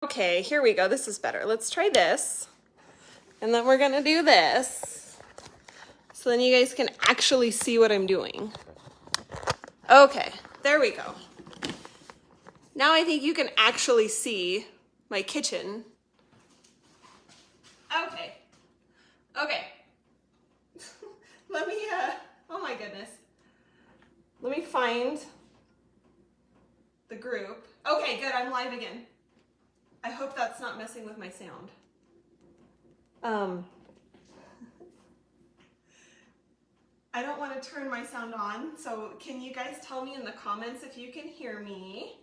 Okay, here we go. This is better. Let's try this. And then we're gonna do this. So then you guys can actually see what I'm doing. Okay, there we go. Now I think you can actually see my kitchen. Okay. Let me, oh my goodness. Let me find the group. Okay, good, I'm live again. I hope that's not messing with my sound. I don't want to turn my sound on, so can you guys tell me in the comments if you can hear me?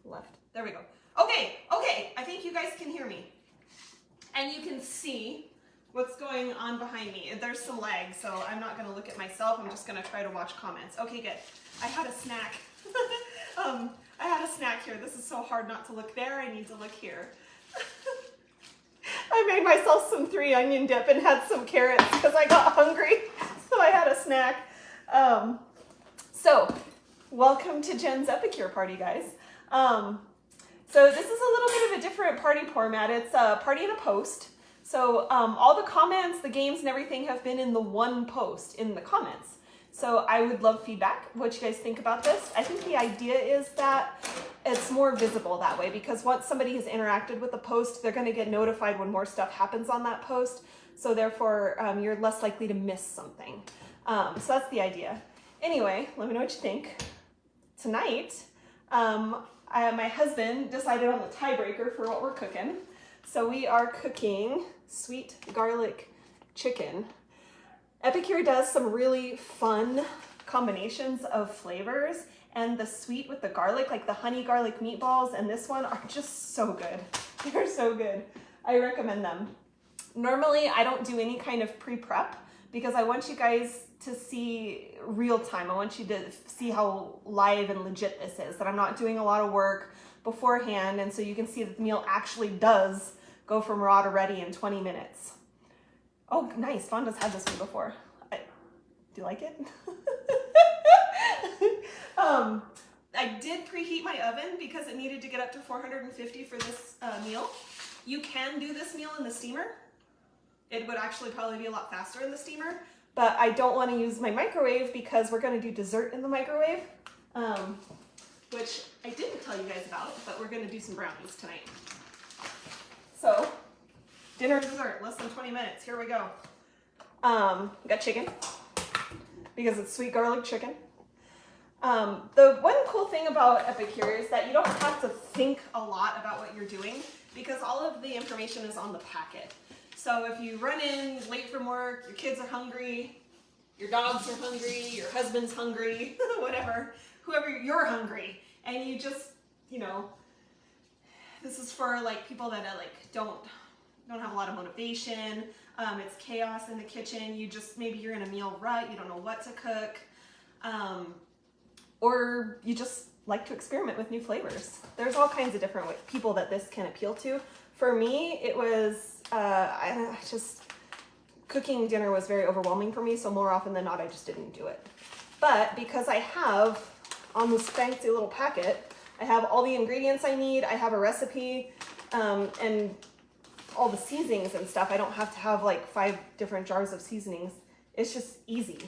Left. There we go. Okay, I think you guys can hear me. And you can see what's going on behind me. There's some lag, so I'm not going to look at myself. I'm just going to try to watch comments. Okay, good. I had a snack. I had a snack here. This is so hard not to look there. I need to look here. I made myself some 3 onion dip and had some carrots because I got hungry. So I had a snack. So welcome to Jen's Epicure Party, guys. So this is a little bit of a different party format. It's a party and a post. So all the comments, the games, and everything have been in the one post in the comments. So I would love feedback, what you guys think about this. I think the idea is that it's more visible that way because once somebody has interacted with the post, they're going to get notified when more stuff happens on that post. So therefore, you're less likely to miss something. So that's the idea. Anyway, let me know what you think. Tonight, my husband decided on the tiebreaker for what we're cooking. So we are cooking sweet garlic chicken. Epicure does some really fun combinations of flavors, and the sweet with the garlic, like the honey garlic meatballs and this one, are just so good. They're so good. I recommend them. Normally, I don't do any kind of pre-prep because I want you guys to see real time. I want you to see how live and legit this is, that I'm not doing a lot of work beforehand, and so you can see that the meal actually does go from raw to ready in 20 minutes. Oh, nice. Fonda's had this one before. Do you like it? I did preheat my oven because it needed to get up to 450 for this meal. You can do this meal in the steamer. It would actually probably be a lot faster in the steamer, but I don't want to use my microwave because we're going to do dessert in the microwave, which I didn't tell you guys about, but we're going to do some brownies tonight. So, dinner and dessert, less than 20 minutes. Here we go. Got chicken because it's sweet garlic chicken. The one cool thing about Epicure is that you don't have to think a lot about what you're doing because all of the information is on the packet. So if you run in late from work, your kids are hungry, your dogs are hungry, your husband's hungry, whatever, whoever, you're hungry, and you just, you know, this is for like people that are like don't have a lot of motivation. It's chaos in the kitchen. You just, maybe you're in a meal rut, you don't know what to cook, or you just like to experiment with new flavors. There's all kinds of different people that this can appeal to. For me, it was, cooking dinner was very overwhelming for me, so more often than not, I just didn't do it. But because I have, on this fancy little packet, I have all the ingredients I need, I have a recipe, and all the seasonings and stuff. I don't have to have like 5 different jars of seasonings. It's just easy.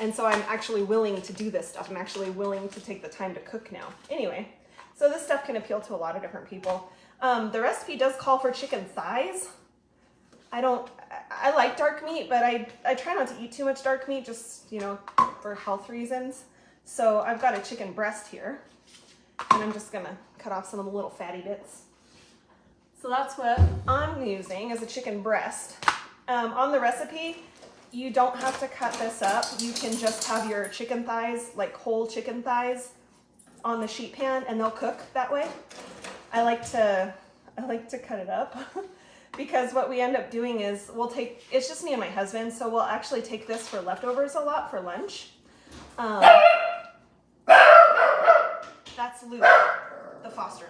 And so I'm actually willing to do this stuff. I'm actually willing to take the time to cook now. Anyway, so this stuff can appeal to a lot of different people. The recipe does call for chicken thighs. I like dark meat, but I try not to eat too much dark meat, just, you know, for health reasons. So I've got a chicken breast here, and I'm just gonna cut off some of the little fatty bits. So that's what I'm using as a chicken breast. On the recipe, you don't have to cut this up. You can just have your chicken thighs, like whole chicken thighs, on the sheet pan, and they'll cook that way. I like to cut it up because what we end up doing is it's just me and my husband, so we'll actually take this for leftovers a lot for lunch. That's Luke, the foster.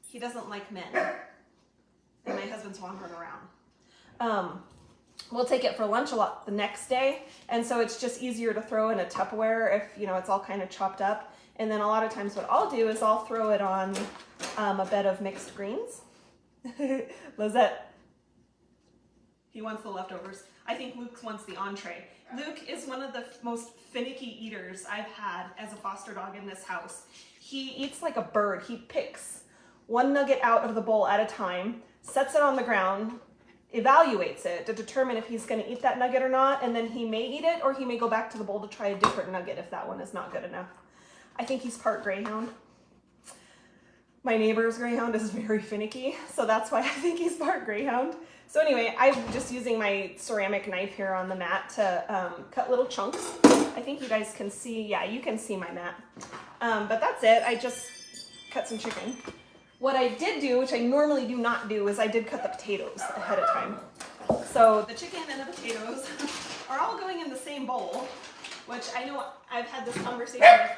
He doesn't like men, and my husband's wandering around. We'll take it for lunch a lot the next day, and so it's just easier to throw in a Tupperware if, you know, it's all kind of chopped up. And then a lot of times what I'll do is I'll throw it on a bed of mixed greens. Lizette, he wants the leftovers. I think Luke wants the entree. Luke is one of the most finicky eaters I've had as a foster dog in this house. He eats like a bird. He picks one nugget out of the bowl at a time, sets it on the ground, evaluates it to determine if he's going to eat that nugget or not, and then he may eat it or he may go back to the bowl to try a different nugget if that one is not good enough. I think he's part greyhound. My neighbor's greyhound is very finicky, so that's why I think he's part greyhound. So anyway, I'm just using my ceramic knife here on the mat to cut little chunks. I think you guys can see, yeah, you can see my mat. But that's it, I just cut some chicken. What I did do, which I normally do not do, is I did cut the potatoes ahead of time. So the chicken and the potatoes are all going in the same bowl, which I know I've had this conversation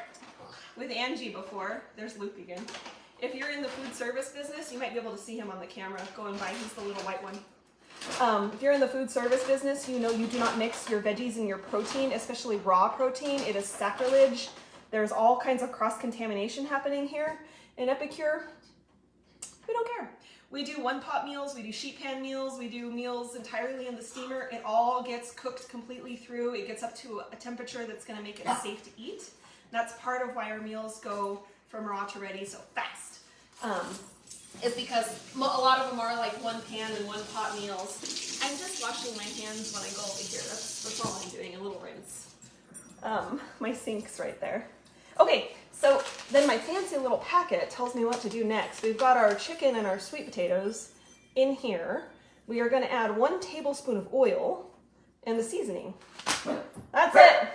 with Angie before. There's Luke again. If you're in the food service business, you might be able to see him on the camera going by. He's the little white one. If you're in the food service business, you know you do not mix your veggies and your protein, especially raw protein. It is sacrilege. There's all kinds of cross-contamination happening here in Epicure. We don't care. We do one-pot meals, we do sheet pan meals, we do meals entirely in the steamer. It all gets cooked completely through. It gets up to a temperature that's going to make it safe to eat. That's part of why our meals go from raw to ready so fast. Is because a lot of them are like one pan and one pot meals. I'm just washing my hands when I go over here. That's all I'm doing, a little rinse. My sink's right there. Okay, so then my fancy little packet tells me what to do next. We've got our chicken and our sweet potatoes in here. We are going to add 1 tablespoon of oil and the seasoning. That's it.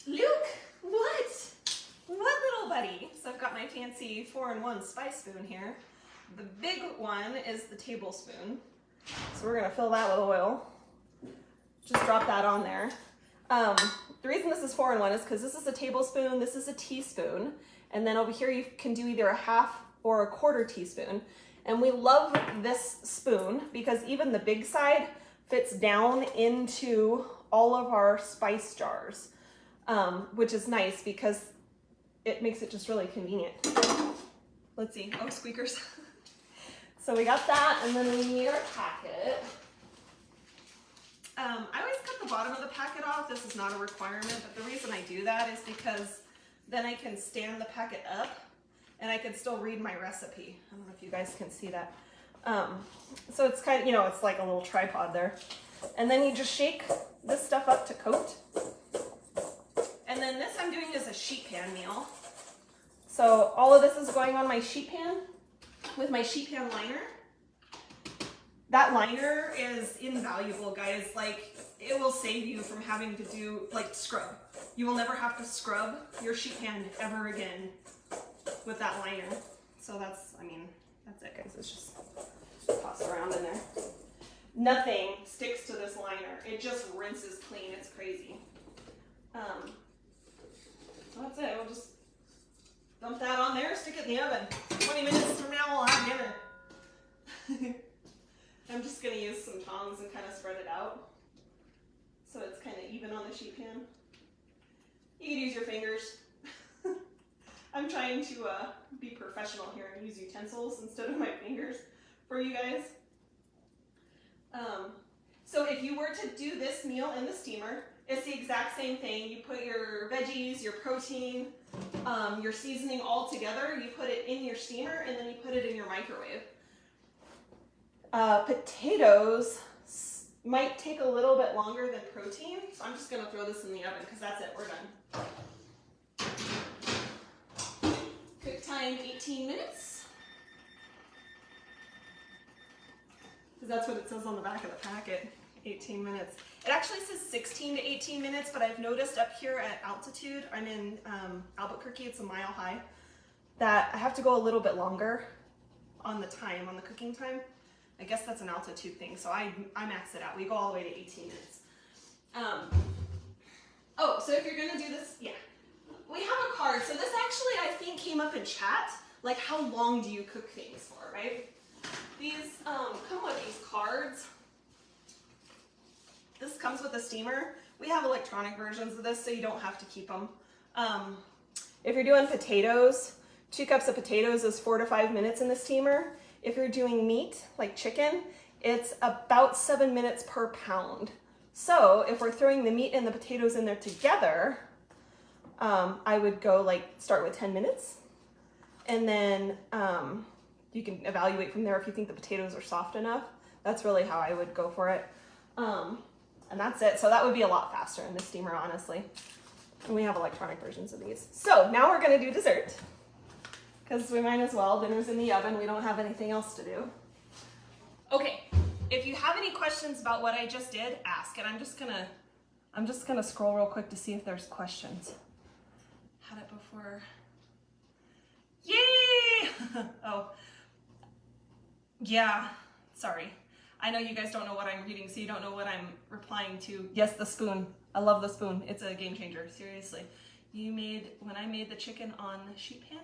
Luke, what? What, little buddy? So I've got my fancy 4-in-1 spice spoon here. The big one is the tablespoon. So we're going to fill that with oil. Just drop that on there. The reason this is 4-in-1 is because this is a tablespoon, this is a teaspoon, and then over here you can do either a 1/2 or a 1/4 teaspoon. And we love this spoon because even the big side fits down into all of our spice jars, which is nice because it makes it just really convenient. Let's see, oh, squeakers. So we got that, and then we need our packet. I always cut the bottom of the packet off. This is not a requirement, but the reason I do that is because then I can stand the packet up and I can still read my recipe. I don't know if you guys can see that. So it's kind of, you know, it's like a little tripod there. And then you just shake this stuff up to coat. And then this I'm doing is a sheet pan meal. So all of this is going on my sheet pan with my sheet pan liner. That liner is invaluable, guys. Like, it will save you from having to do, like, scrub. You will never have to scrub your sheet pan ever again with that liner. So that's, I mean, that's it, guys. It's just toss it around in there. Nothing sticks to this liner. It just rinses clean. It's crazy. So that's it. We'll just dump that on there, stick it in the oven. 20 minutes from now, we'll have dinner. I'm just going to use some tongs and kind of spread it out so it's kind of even on the sheet pan. You can use your fingers. I'm trying to be professional here and use utensils instead of my fingers for you guys. So if you were to do this meal in the steamer, it's the exact same thing. You put your veggies, your protein, your seasoning all together. You put it in your steamer and then you put it in your microwave. Potatoes might take a little bit longer than protein, so I'm just going to throw this in the oven because that's it, we're done. Cook time 18 minutes. Because that's what it says on the back of the packet, 18 minutes. It actually says 16 to 18 minutes, but I've noticed up here at altitude, I'm in Albuquerque, it's a mile high, that I have to go a little bit longer on the time, on the cooking time. I guess that's an altitude thing, so I max it out. We go all the way to 18 minutes. Oh, so if you're gonna do this, yeah. We have a card. So this actually, I think, came up in chat. Like, how long do you cook things for, right? These come with these cards. This comes with a steamer. We have electronic versions of this, so you don't have to keep them. If you're doing potatoes, 2 cups of potatoes is 4 to 5 minutes in the steamer. If you're doing meat, like chicken, it's about 7 minutes per pound. So if we're throwing the meat and the potatoes in there together, I would go start with 10 minutes. And then you can evaluate from there if you think the potatoes are soft enough. That's really how I would go for it. And that's it. So that would be a lot faster in the steamer, honestly. And we have electronic versions of these. So now we're gonna do dessert, because we might as well. Dinner's in the oven. We don't have anything else to do. Okay, if you have any questions about what I just did, ask. And I'm just gonna scroll real quick to see if there's questions. Had it before. Yay! Oh, yeah, sorry. I know you guys don't know what I'm reading, so you don't know what I'm replying to. Yes, the spoon. I love the spoon. It's a game changer, seriously. When I made the chicken on sheet pan?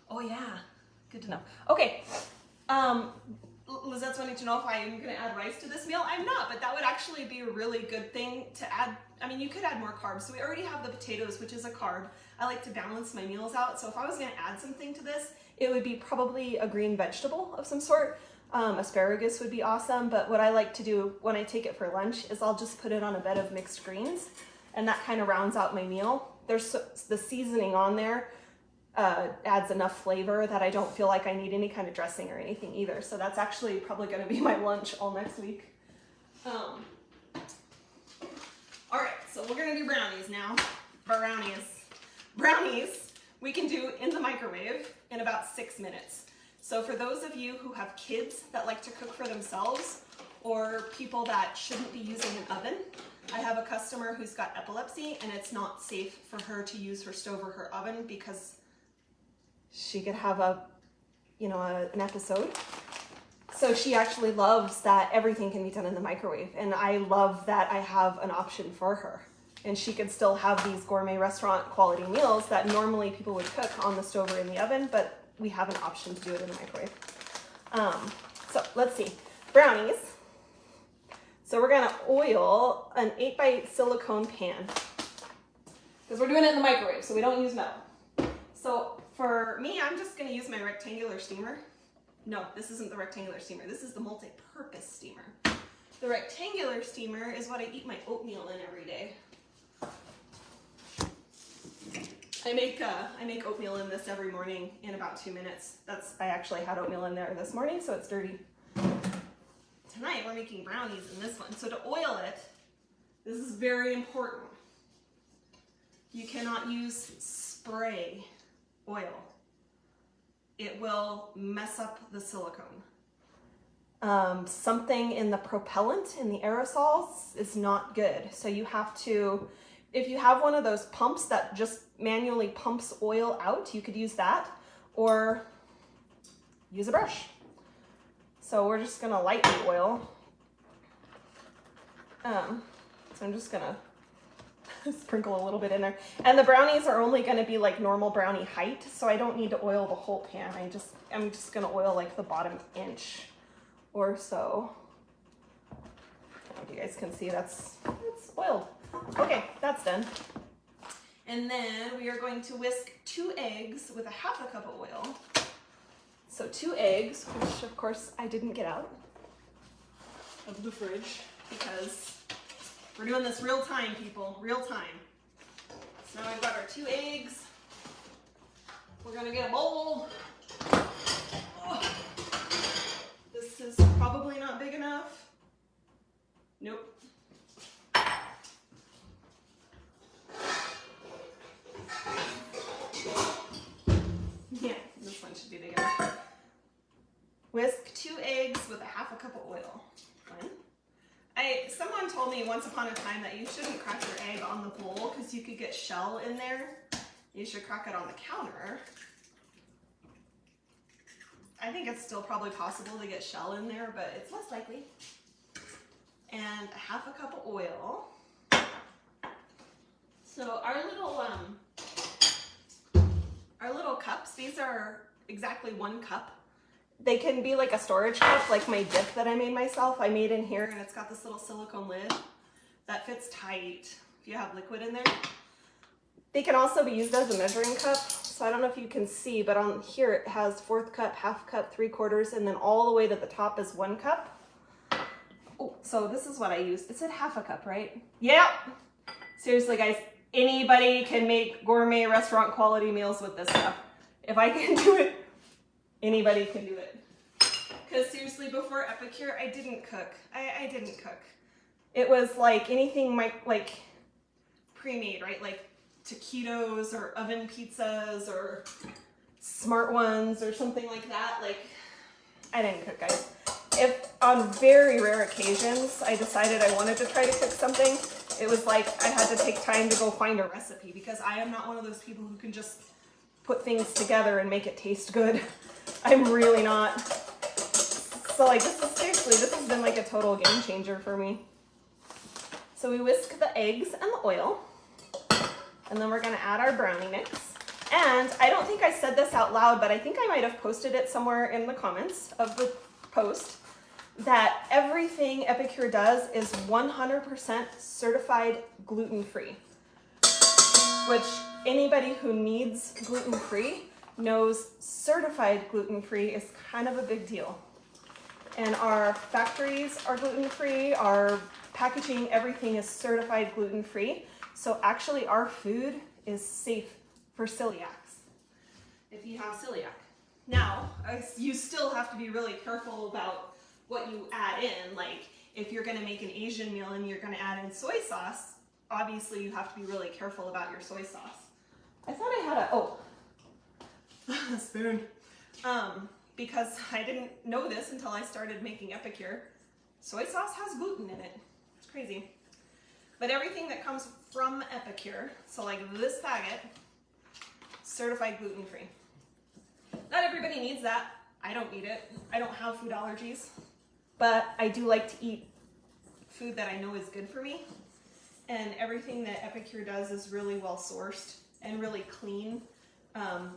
Oh yeah, good to know. Okay, Lizette's wanting to know if I am gonna add rice to this meal. I'm not, but that would actually be a really good thing to add. I mean, you could add more carbs. So we already have the potatoes, which is a carb. I like to balance my meals out. So if I was gonna add something to this, it would be probably a green vegetable of some sort. Asparagus would be awesome, but what I like to do when I take it for lunch is I'll just put it on a bed of mixed greens, and that kind of rounds out my meal. There's the seasoning on there adds enough flavor that I don't feel like I need any kind of dressing or anything either. So that's actually probably going to be my lunch all next week. All right, so we're going to do brownies now. Brownies we can do in the microwave in about 6 minutes. So for those of you who have kids that like to cook for themselves, or people that shouldn't be using an oven, I have a customer who's got epilepsy and it's not safe for her to use her stove or her oven because she could have an episode. So she actually loves that everything can be done in the microwave, and I love that I have an option for her. And she could still have these gourmet restaurant quality meals that normally people would cook on the stove or in the oven, but we have an option to do it in the microwave. So let's see, brownies. So we're gonna oil an 8x8 silicone pan, because we're doing it in the microwave, so we don't use metal. So for me, I'm just gonna use my rectangular steamer. No, this isn't the rectangular steamer. This is the multi-purpose steamer. The rectangular steamer is what I eat my oatmeal in every day. I make oatmeal in this every morning in about 2 minutes. I actually had oatmeal in there this morning, so it's dirty. Tonight we're making brownies in this one. So to oil it, this is very important. You cannot use spray oil. It will mess up the silicone. Something in the propellant, in the aerosols, is not good. So you have to, if you have one of those pumps that just manually pumps oil out, you could use that, or use a brush. So we're just gonna lighten the oil. So I'm just gonna sprinkle a little bit in there. And the brownies are only gonna be like normal brownie height, so I don't need to oil the whole pan. I'm just gonna oil like the bottom inch or so. I don't know if you guys can see it's oiled. Okay, that's done. And then we are going to whisk 2 eggs with a half a cup of oil. So 2 eggs, which of course I didn't get out of the fridge because we're doing this real time, people, real time. So now we've got our 2 eggs. We're gonna get a bowl. Oh, this is probably not big enough. Nope. Yeah, this one should be big enough. Whisk 2 eggs with a half a cup of oil. Fine. Someone told me once upon a time that you shouldn't crack your egg on the bowl because you could get shell in there. You should crack it on the counter. I think it's still probably possible to get shell in there, but it's less likely. And a half a cup of oil. So our little cups, these are exactly 1 cup. They can be like a storage cup, like my dip that I made myself. I made in here, and it's got this little silicone lid that fits tight if you have liquid in there. They can also be used as a measuring cup. So I don't know if you can see, but on here it has 1/4 cup, 1/2 cup, 3/4, and then all the way to the top is 1 cup. Oh, so this is what I used. It said 1/2 cup, right? Yep. Seriously, guys, anybody can make gourmet restaurant quality meals with this stuff. If I can do it, anybody can do it. Because seriously, before Epicure, I didn't cook. I didn't cook. It was like anything like pre-made, right? Like taquitos or oven pizzas or smart ones or something like that. Like, I didn't cook, guys. If on very rare occasions I decided I wanted to try to cook something, it was like I had to take time to go find a recipe, because I am not one of those people who can just put things together and make it taste good. I'm really not. So like this has been like a total game changer for me. So we whisk the eggs and the oil, and then we're gonna add our brownie mix. And I don't think I said this out loud, but I think I might have posted it somewhere in the comments of the post, that everything Epicure does is 100% certified gluten-free, which anybody who needs gluten-free knows certified gluten-free is kind of a big deal. And our factories are gluten-free, our packaging, everything is certified gluten-free. So actually our food is safe for celiacs, if you have celiac. Now, you still have to be really careful about what you add in. Like if you're gonna make an Asian meal and you're gonna add in soy sauce, obviously you have to be really careful about your soy sauce. I thought I had a spoon. Because I didn't know this until I started making Epicure. Soy sauce has gluten in it. It's crazy. But everything that comes from Epicure, so like this baguette, certified gluten-free. Not everybody needs that. I don't need it. I don't have food allergies, but I do like to eat food that I know is good for me. And everything that Epicure does is really well sourced and really clean.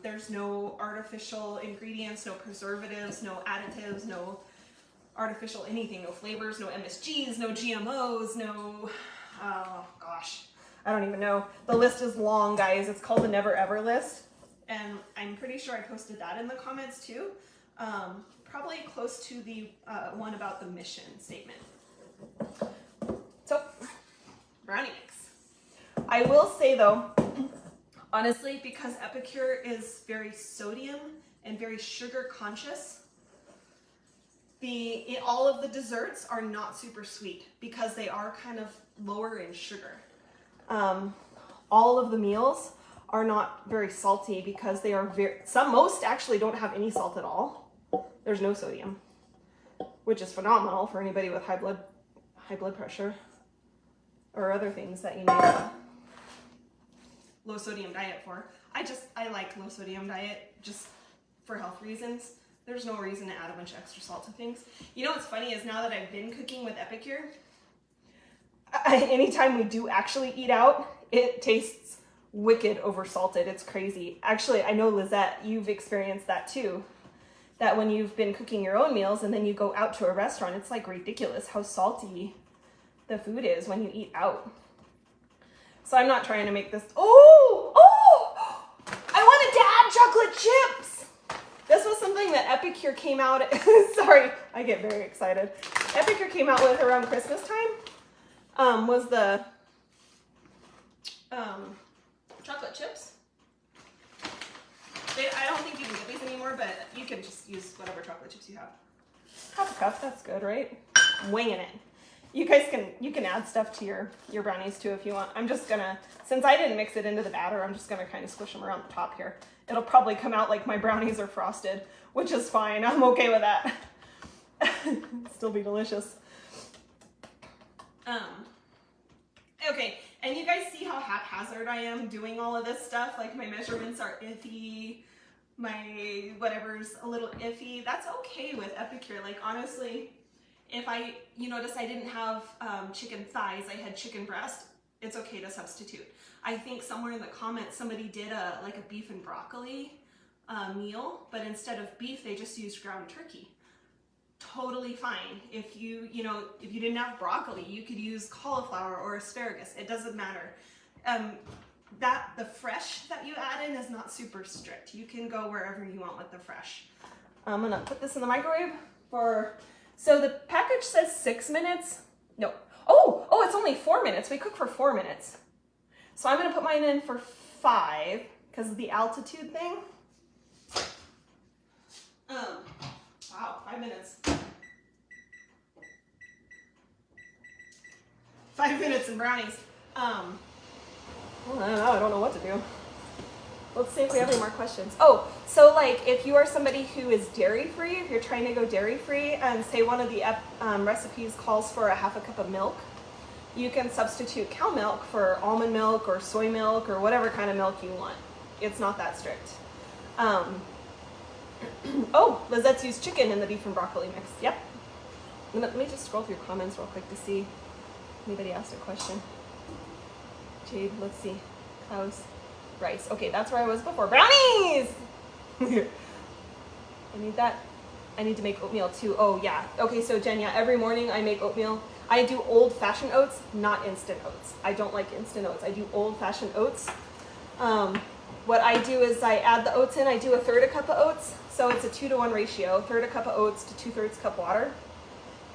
There's no artificial ingredients, no preservatives, no additives, no artificial anything, no flavors, no MSGs, no GMOs, no, oh gosh, I don't even know. The list is long, guys. It's called the Never Ever list. And I'm pretty sure I posted that in the comments too. Probably close to the one about the mission statement. So, brownie mix. I will say though, honestly, because Epicure is very sodium and very sugar conscious, all of the desserts are not super sweet because they are kind of lower in sugar. All of the meals are not very salty because they are most actually don't have any salt at all. There's no sodium, which is phenomenal for anybody with high blood pressure or other things that you need a low sodium diet for. I like low sodium diet just for health reasons. There's no reason to add a bunch of extra salt to things. You know what's funny is now that I've been cooking with Epicure, anytime we do actually eat out, it tastes wicked oversalted. It's crazy. Actually, I know, Lizette, you've experienced that too. That when you've been cooking your own meals and then you go out to a restaurant, it's like ridiculous how salty the food is when you eat out. So I'm not trying to make this, I wanted to add chocolate chips. This was something that Epicure came out, sorry, I get very excited. Epicure came out with around Christmas time, was the chocolate chips. I don't think you can get these anymore, but you can just use whatever chocolate chips you have. 1/2 cup, that's good, right? I'm winging it. You guys can add stuff to your brownies too if you want. I'm just gonna, since I didn't mix it into the batter, I'm just gonna kind of squish them around the top here. It'll probably come out like my brownies are frosted, which is fine. I'm okay with that. Still be delicious. Okay, and you guys see how haphazard I am doing all of this stuff? Like my measurements are iffy, my whatever's a little iffy. That's okay with Epicure. Like honestly, if you notice I didn't have chicken thighs, I had chicken breast, it's okay to substitute. I think somewhere in the comments somebody did a beef and broccoli meal, but instead of beef they just used ground turkey. Totally fine. If you didn't have broccoli, you could use cauliflower or asparagus. It doesn't matter. the fresh that you add in is not super strict. You can go wherever you want with the fresh. I'm gonna put this in the microwave so the package says 6 minutes. No, oh, it's only 4 minutes. We cook for 4 minutes. So I'm gonna put mine in for 5 because of the altitude thing. Wow, 5 minutes. 5 minutes and brownies. Well, I don't know what to do. Let's see if we have any more questions. Oh, so like if you are somebody who is dairy-free, if you're trying to go dairy-free, and say one of the recipes calls for a half a cup of milk, you can substitute cow milk for almond milk or soy milk or whatever kind of milk you want. It's not that strict. Oh, Lizette's used chicken in the beef and broccoli mix. Yep. Let me just scroll through comments real quick to see if anybody asked a question. Jade, let's see. Cows, rice. Okay, that's where I was before. Brownies! I need that. I need to make oatmeal too. Oh, yeah. Okay, so Jen, yeah, every morning I make oatmeal. I do old-fashioned oats, not instant oats. I don't like instant oats. I do old-fashioned oats. What I do is I add the oats in. I do 1/3 cup of oats. So it's a 2-to-1 ratio, 1/3 cup of oats to 2/3 cup water.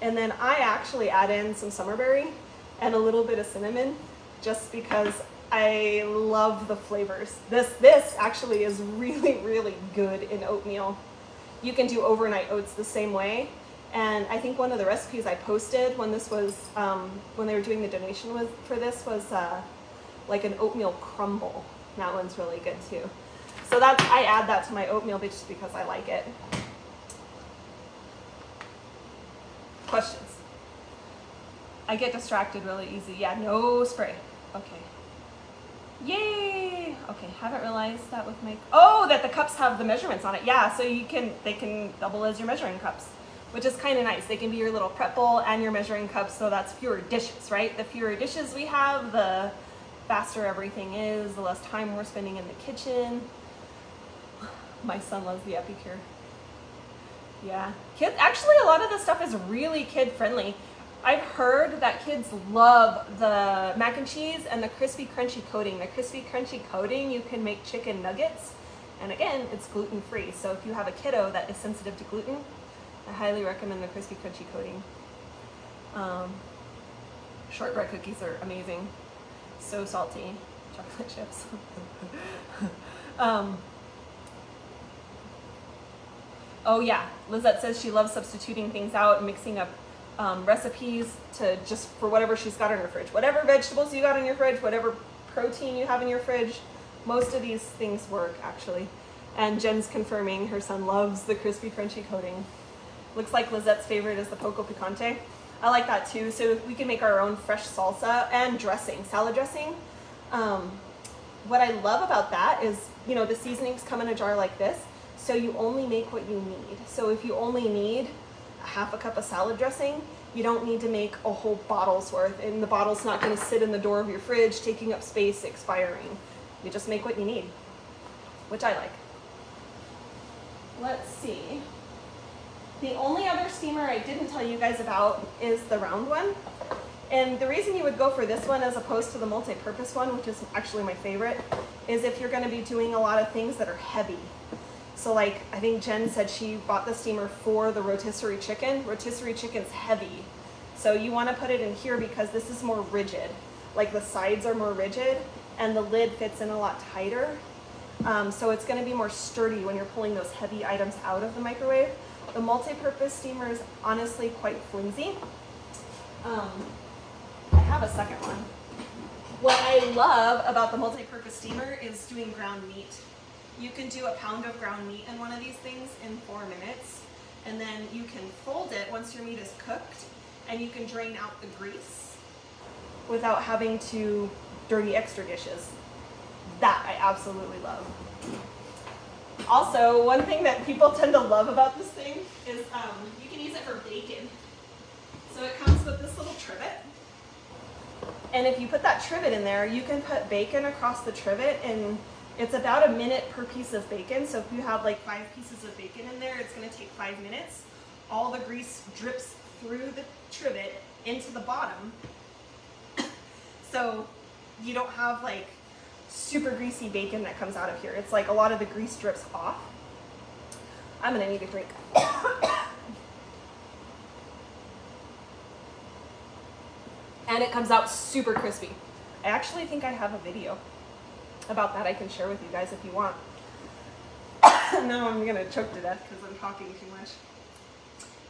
And then I actually add in some summerberry and a little bit of cinnamon just because I love the flavors. This actually is really, really good in oatmeal. You can do overnight oats the same way. And I think one of the recipes I posted when this was, when they were doing the donation for this was like an oatmeal crumble. That one's really good too. So I add that to my oatmeal just because I like it. Questions? I get distracted really easy. Yeah, no spray. Okay. Yay! Okay, haven't realized that with my, that the cups have the measurements on it. Yeah, so they can double as your measuring cups, which is kind of nice. They can be your little prep bowl and your measuring cups, so that's fewer dishes, right? The fewer dishes we have, the faster everything is, the less time we're spending in the kitchen. My son loves the Epicure. Yeah, actually a lot of this stuff is really kid friendly. I've heard that kids love the mac and cheese and the crispy crunchy coating. The crispy crunchy coating, you can make chicken nuggets. And again, it's gluten free. So if you have a kiddo that is sensitive to gluten, I highly recommend the crispy crunchy coating. Shortbread cookies are amazing. So salty. Chocolate chips. Oh yeah, Lizette says she loves substituting things out and mixing up recipes to just for whatever she's got in her fridge. Whatever vegetables you got in your fridge, whatever protein you have in your fridge, most of these things work actually. And Jen's confirming her son loves the crispy crunchy coating. Looks like Lizette's favorite is the poco picante. I like that too. So we can make our own fresh salsa and dressing, salad dressing. What I love about that is, the seasonings come in a jar like this. So you only make what you need. So if you only need a half a cup of salad dressing, you don't need to make a whole bottle's worth, and the bottle's not going to sit in the door of your fridge taking up space, expiring. You just make what you need, which I like. Let's see. The only other steamer I didn't tell you guys about is the round one. And the reason you would go for this one as opposed to the multi-purpose one, which is actually my favorite, is if you're going to be doing a lot of things that are heavy. So like, I think Jen said she bought the steamer for the rotisserie chicken. Rotisserie chicken's heavy. So you want to put it in here because this is more rigid. Like the sides are more rigid and the lid fits in a lot tighter. So it's going to be more sturdy when you're pulling those heavy items out of the microwave. The multi-purpose steamer is honestly quite flimsy. I have a second one. What I love about the multi-purpose steamer is doing ground meat. You can do a pound of ground meat in one of these things in 4 minutes, and then you can fold it once your meat is cooked, and you can drain out the grease without having to dirty extra dishes. That I absolutely love. Also, one thing that people tend to love about this thing is you can use it for bacon. So it comes with this little trivet. And if you put that trivet in there, you can put bacon across the trivet, and it's about a minute per piece of bacon. So if you have like 5 pieces of bacon in there, it's going to take 5 minutes. All the grease drips through the trivet into the bottom. So you don't have like super greasy bacon that comes out of here. It's like a lot of the grease drips off. I'm gonna need a drink. And it comes out super crispy. I actually think I have a video about that I can share with you guys if you want. Now I'm gonna choke to death because I'm talking too much.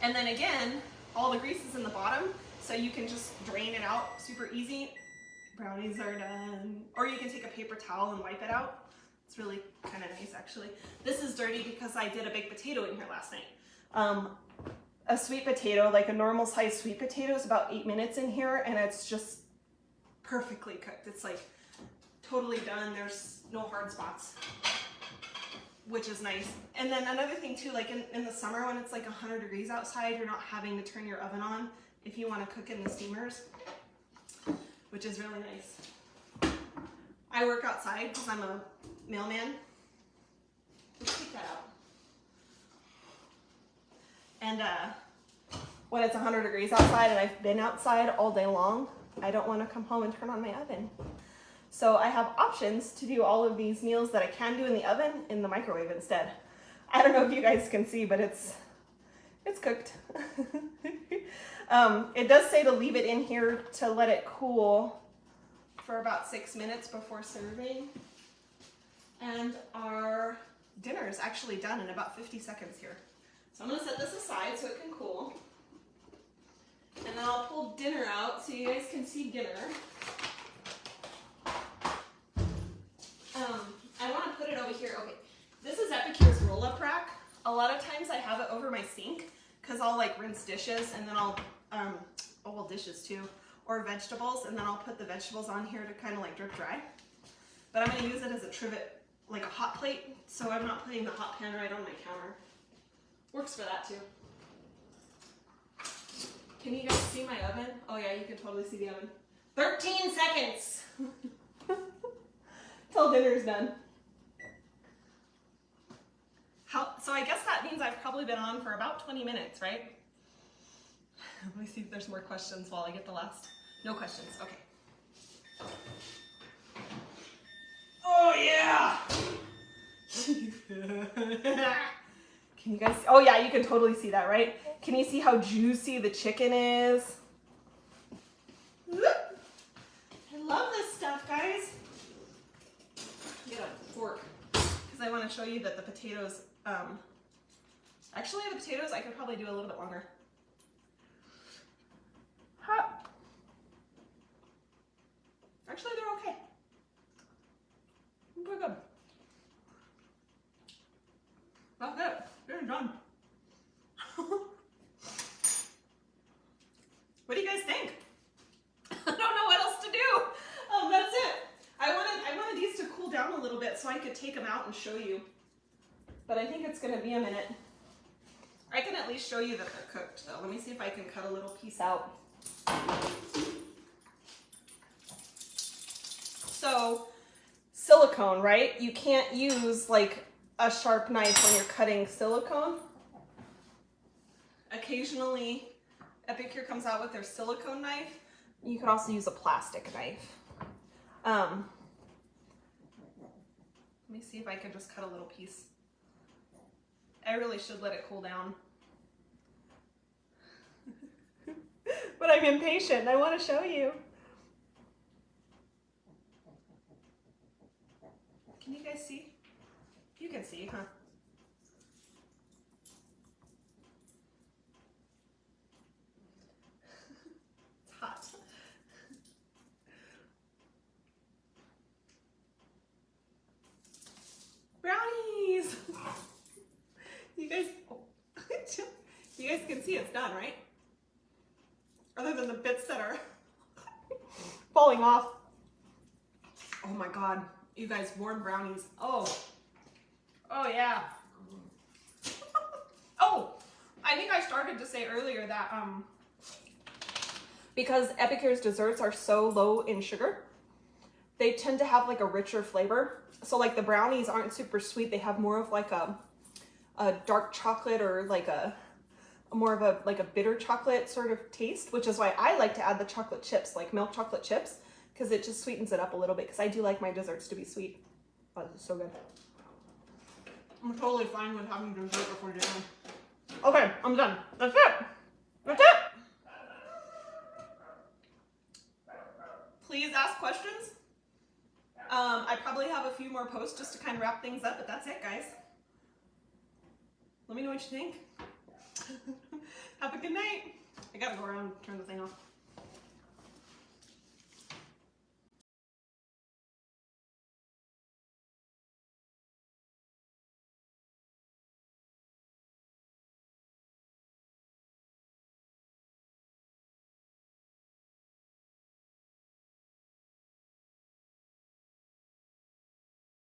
And then again, all the grease is in the bottom, so you can just drain it out super easy. Brownies are done. Or you can take a paper towel and wipe it out. It's really kind of nice, actually. This is dirty because I did a baked potato in here last night. A sweet potato, like a normal sized sweet potato, is about 8 minutes in here, and it's just perfectly cooked. It's like totally done. There's no hard spots, which is nice. And then another thing too, like in the summer when it's like 100 degrees outside, you're not having to turn your oven on if you want to cook in the steamers, which is really nice. I work outside because I'm a mailman. Let's take that out. And when it's 100 degrees outside and I've been outside all day long, I don't want to come home and turn on my oven. So I have options to do all of these meals that I can do in the oven in the microwave instead. I don't know if you guys can see, but it's cooked. It does say to leave it in here to let it cool for about 6 minutes before serving. And our dinner is actually done in about 50 seconds here. So I'm gonna set this aside so it can cool. And then I'll pull dinner out so you guys can see dinner. I wanna put it over here. Okay, this is Epicure's roll-up rack. A lot of times I have it over my sink because I'll like rinse dishes and then I'll, well, dishes too, or vegetables, and then I'll put the vegetables on here to kind of like drip dry. But I'm gonna use it as a trivet, like a hot plate, so I'm not putting the hot pan right on my counter. Works for that too. Can you guys see my oven? Oh yeah, you can totally see the oven. 13 seconds till dinner's done. So I guess that means I've probably been on for about 20 minutes, right? Let me see if there's more questions while I get the last. No questions, okay. Oh yeah! Can you guys, oh yeah, you can totally see that, right? Can you see how juicy the chicken is? I love this stuff, guys. Get a fork, because I want to show you that the potatoes, actually the potatoes I could probably do a little bit longer. Hot. Actually, they're okay. Pretty good. That's it. They're done. What do you guys think? I don't know what else to do. That's it. I wanted these to cool down a little bit so I could take them out and show you. But I think it's going to be a minute. I can at least show you that they're cooked though. Let me see if I can cut a little piece out. So, silicone, right? You can't use like a sharp knife when you're cutting silicone. Occasionally, Epicure comes out with their silicone knife. You can also use a plastic knife. Let me see if I can just cut a little piece. I really should let it cool down. But I'm impatient. I want to show you. Can you guys see? You can see, huh? It's hot. Brownies! You guys, oh. You guys can see it's done, right? Other than the bits that are falling off. Oh my God, you guys, warm brownies. Oh yeah. Oh, I think I started to say earlier that because Epicure's desserts are so low in sugar, they tend to have like a richer flavor. So like the brownies aren't super sweet. They have more of like a dark chocolate or like more of a bitter chocolate sort of taste, which is why I like to add the chocolate chips, like milk chocolate chips, because it just sweetens it up a little bit, because I do like my desserts to be sweet. Oh, this is so good. I'm totally fine with having dessert before dinner. Okay, I'm done. That's it. That's it. Please ask questions. I probably have a few more posts just to kind of wrap things up, but that's it, guys. Let me know what you think. Have a good night. I gotta go around and turn the thing off.